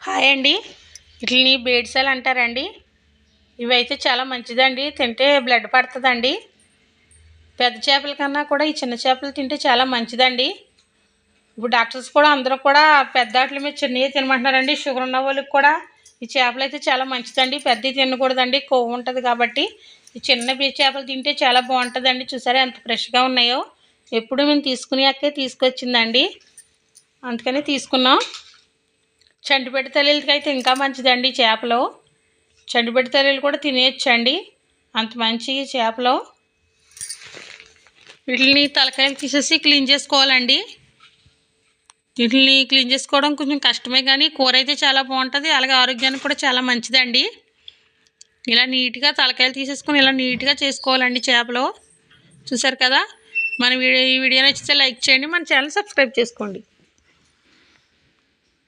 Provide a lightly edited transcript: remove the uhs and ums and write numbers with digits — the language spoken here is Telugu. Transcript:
హాయ్ అండి. వీటిని బేడ్సాలు అంటారండి. ఇవైతే చాలా మంచిదండి, తింటే బ్లడ్ పడుతుందండి. పెద్ద చేపల కన్నా కూడా ఈ చిన్న చేపలు తింటే చాలా మంచిదండి. ఇప్పుడు డాక్టర్స్ కూడా అందరూ కూడా పెద్ద వాటి మీద చిన్నవి తినమంటున్నారండి. షుగర్ ఉన్న వాళ్ళకి కూడా ఈ చేపలు అయితే చాలా మంచిదండి. పెద్దవి తినకూడదండి, కొవ్వు ఉంటుంది కాబట్టి. ఈ చిన్న చేపలు తింటే చాలా బాగుంటుందండి. చూసారా ఎంత ఫ్రెష్గా ఉన్నాయో. ఎప్పుడు మేము తీసుకునే అక్కే తీసుకొచ్చిందండి, అందుకని తీసుకున్నాం. చంటిపెట్ట తల్లిలకి అయితే ఇంకా మంచిదండి చేపలు. చంటిపెట్ట తల్లిలు కూడా తినేయచ్చండి, అంత మంచి చేపలు. వీటిని తలకాయలు తీసేసి క్లీన్ చేసుకోవాలండి. వీటిని క్లీన్ చేసుకోవడం కొంచెం కష్టమే, కానీ కూర అయితే చాలా బాగుంటుంది. అలాగే ఆరోగ్యానికి కూడా చాలా మంచిదండి. ఇలా నీట్గా తలకాయలు తీసేసుకొని ఇలా నీట్గా చేసుకోవాలండి చేపలు. చూసారు కదా. ఈ వీడియో నచ్చితే లైక్ చేయండి, మన ఛానల్ సబ్స్క్రైబ్ చేసుకోండి.